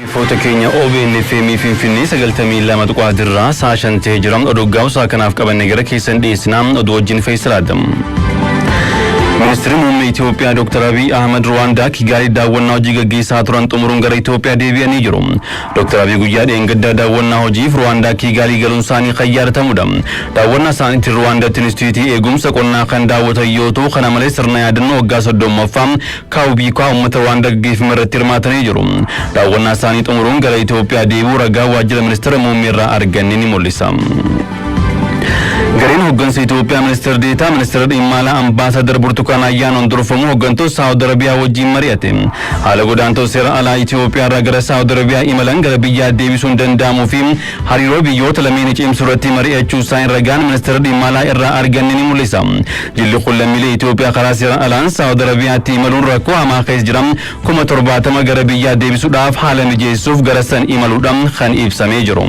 Foto keenya OBN FM Finfinnee 92 dirraa saashan ta'ee jiran oduu gaawsaa kanaaf qabanne gara keessan dhiyeessinaa oduu wajjin Faisal Ministri muummee Itoophiyaa Dr. Abiy Ahmed Rwanda Kigali daawwannaa hojii gaggeessaa turan xumuruun gara Itoophiyaa deebi'anii jiru. Dr. Abiy guyyaa dheengaddaa daawwannaa hojiif Rwanda Kigali galuun isaanii xiyyeeffatamuudha. Daawwannaa isaaniitti Rwandaatti Instituutii eegumsa qonnaa kan daawwatan yoo ta'u kana malees sirna yaadannoo waggaa 30ffaa kaawbiikaa uummata Rwanda gaggeeffame irratti hirmaatanii jiru. Daawwannaa isaanii xumuruun gara Itoophiyaa deebi'uu ragaa waajjira ministeera muummee irraa arganne ni mul'isa. Gareen hoggansa Itoophiyaa ministeera deetaa ministeera dhimma alaa ambaasadar Burtukaan Ayyaanoon durfamu hoggantoota Saawud Arabiyaa wajjin mari'ate. Haala godaantota seera alaa Itoophiyaa irraa gara Saawud Arabiyaa imalan gara biyyaa deebisuun danda'amuu fi hariiroo biyyoota lameen cimsuu irratti mari'achuu isaanii ragaan ministeera dhimma alaa irraa arganne ni mul'isa. Jilli lammiilee Itoophiyaa karaa seera alaan Saawud Arabiyaatti imaluun rakkoo hamaa keessa jiran 70,000 gara biyyaa deebisuudhaaf haala mijeessuuf gara san imaluudhaan kan ibsamee jiru.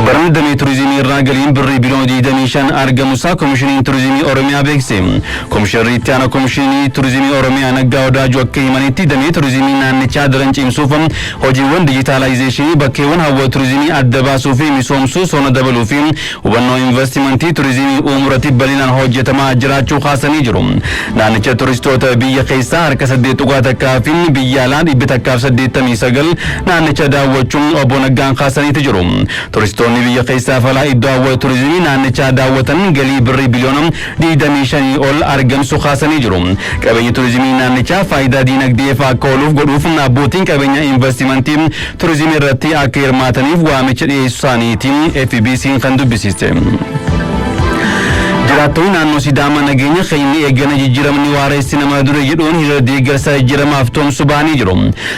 Barnoota turizimii irraa galiin birrii biliyoona 25 argamuusaa Komishinii Turizimii Oromiyaa beekse. Komishinarri itti aanaa Komishinii Turizimii Oromiyaa Naggaa Odaajoo akka himanitti damee turizimii naannichaa daran cimsuuf hojiiwwan dijitaalaayizeeshinii bakkeewwan hawwata turizimii adda baasuu fi misoomsuu sona dabaluu fi hubannoo investimentii turizimii uumuratti bal'inaan hojjetamaa jiraachuu kaasanii jiru. Naannicha turistoota biyya keessaa harka 8 fi biyya alaa 189 naannicha daawwachuun obbo Naggaan kaasaniiti jiru. Turistoonni biyya keessaa falaa iddoo hawwata turizimii naannichaa daawwatan galii birrii biliyoona 25 ol argamsu kaasanii jiru. Qabeenya turizimii naannichaa faayidaa diinagdeef akka ooluuf godhuuf abbootiin qabeenya investimentii turizimii irratti akka hirmaataniif waamicha dhiyeessuu isaaniitiin FBC'n kan dubbisiste. Jiraattonni naannoo Sidaamaa nageenya keenya eegana jijjiiramni waareessi nama dura jedhuun hiriira deeggarsa jijjiiramaaf tumsu ba'anii jiru.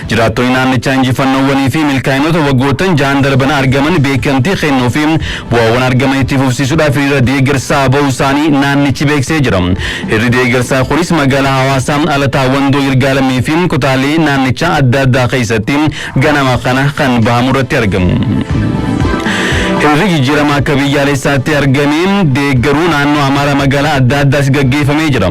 Jiraattonni naannichaa injifannoowwanii fi milkaa'inoota waggoottan ja'an darban argaman beekamtii kennuu fi bu'aawwan argaman itti fufsiisuudhaaf hiriira deeggarsaa ba'uu isaanii naannichi beeksisee jira. Hiriirri deeggarsaa kunis magaalaa Hawaasaa Alataa Wandoo Yirgaalamii fi kutaalee naannichaa adda addaa keessatti ganama kana kan bahamu irratti argamu. Hiriirri jijjiiramaa akka biyyaalessaatti argamee deeggaruu naannoo Amaaraa magaalaa adda addaas gaggeeffamee jira.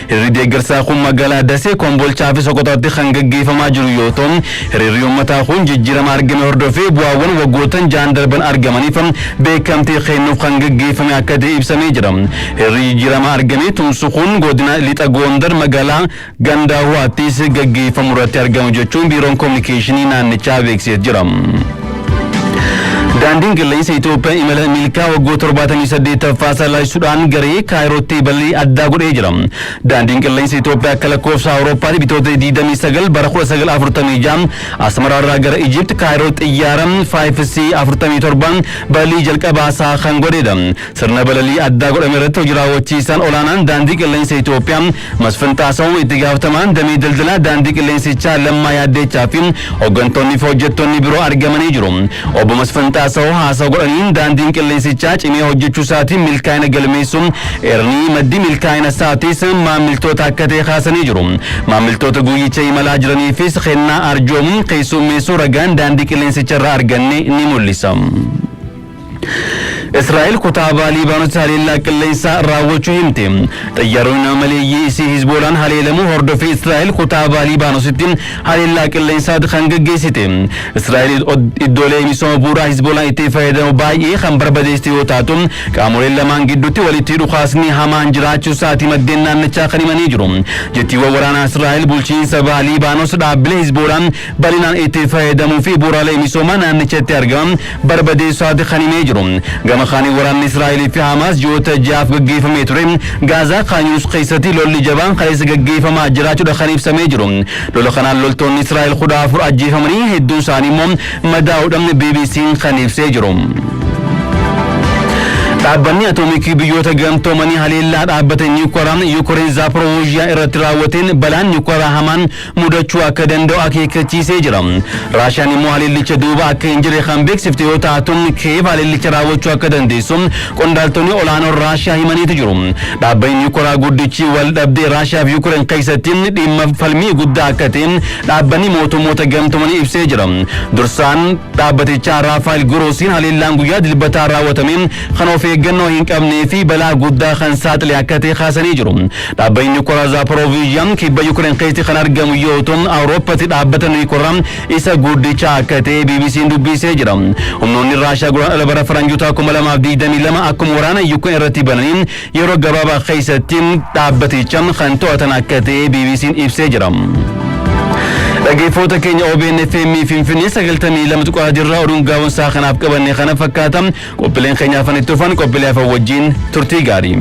Hiriirri deeggarsaa kun magaalaa Dasee, Kombolchaa fi Sokotaatti kan gaggeeffamaa jiru yoo ta'u, hiriirri uummataa kun jijjiirama argame hordofee bu'aawwan waggoottan ja'an darban argamaniif beekamtii kennuuf kan gaggeeffame akka ta'e ibsamee jira. Hiriirri jijjiirama argame tumsu kun godina Lixa Goondar magaalaa Gandaawaattis gaggeeffamu irratti argamu jechuun biiroon kominikeeshinii naannichaa beeksisee jira. Daandiin qilleensa Itoophiyaa imala milkaa waggoota 78ffaa salaayisuudhaan garee Kaayirootti bal'ii addaa godhee jira. Daandiin qilleensa Itoophiyaa akka lakkoofsa Awurooppaatti bitoota 29 bara 1946 Asmaraa irraa gara Ijipt Kaayiroo xiyyaara 5C47 bal'ii jalqabaa isaa kan godheedha. Sirna bal'ii addaa godhame irratti hojii raawwachiisaan olaanaan daandii qilleensa Itoophiyaa Masfin Xaasawu itti gaafatamaan damee daldalaa daandii qilleensichaa Lammaa Yaaddeechaa fi hoggantoonni fi hojjettoonni biroo argamanii jiru. Obbo Masfin Xaasawu haasawaa godhaniin daandiin qilleensichaa cimee hojjechuu isaatiin milkaa'ina galmeessuun erni maddi milkaa'ina isaatis maamiltoota akka ta'e kaasanii jiru. Maamiltoota guyyicha imalaa jiraniifis kennaa arjoomuun keessummeessuu ragaan daandii qilleensichaa irraa arganne ni mul'isa. Israa'el kutaa Liibaanos haleellaa qilleensaa raawwachuu himte. Xiyyaaronni maleeyyii isii Hizboolaan haleelamuu hordofee Israa'el kutaa Liibaanositti haleellaa qilleensaa kan gaggeessite. Israa'el iddoolee misooma bu'uuraa Hizboolaan itti fayyadamu baay'ee kan barbadeessite yoo taatu qaamoleen lamaan gidduutti walitti dhukaasni hamaan jiraachuu isaatii maddeen naannichaa kan himanii jiru. Jettiiwwan waraanaa Israa'el bulchiinsa Liibaanos dhaabbilee Hizboolaan bal'inaan itti fayyadamuu fi bu'uuraalee misoomaa naannichatti argaman barbadeessuu kan himee jiru. Gamakhani waraanni Israa'el fi Hamaas ji'oota ja'aaf gaggeeffamee ture. Gaazaa Kaanyuus keessatti lolli jabaan kaleessa gaggeeffamaa jiraachuudha kan ibsamee jiru. Lola kanaan loltoonni Israa'el 14 ajjeefamanii hedduun isaanii immoo madaa'uudhaan BBC'n kan ibsee jiru. Dhaabbanni atoomikii biyyoota gamtoomanii haleellaa dhaabbata niwukilaraa Yuukireen Zaaporoojiyaa irratti raawwateen balaan niwukilaraa hamaan mudachuu akka danda'u akeekkachiisee jira. Raashiyaan immoo haleellicha duuba akka hin jirre kan beeksifte yoo taatu Kiyev haleellicha raawwachuu akka dandeessu qondaaltonni olaanoon Raashiyaa himaniitu jiru. Dhaabbanni niwukilaraa guddichi wal dhabdee Raashiyaa fi Yuukireen keessatti dhimma falmii guddaa akka ta'e dhaabbanni mootummoota gamtoomanii ibsee jira. Dursaan dhaabbatichaa Raafaayil Goroosiin haleellaan guyyaa dilbataa raawwatameen kan of eeggannoo hin qabnee fi balaa guddaa kan saaxile akka ta'e kaasanii jiru. Dhaabbanni Nuukileeraa Zaaporooviizhiyaan kibba Yuukireen keessatti kan argamu yoo ta'u Awurooppaatti dhaabbata Nuukileeraa isa guddicha akka ta'e BBC'n dubbisee jira. Humnoonni Raashiyaa guraan bara faranjoota 2022 akkuma waraana Yuukireen irratti bananiin yeroo gabaabaa keessatti dhaabbaticha kan to'atan akka ta'e BBC'n ibsee jira. Dhaggeeffattoota keenya OBN FM Finfinnee 92 jirra oduun gaawwan isaa kanaaf qabanne kana fakkaata qophiileen keenyaaf itti dhufan qophiilee afaan wajjin turtii gaarii.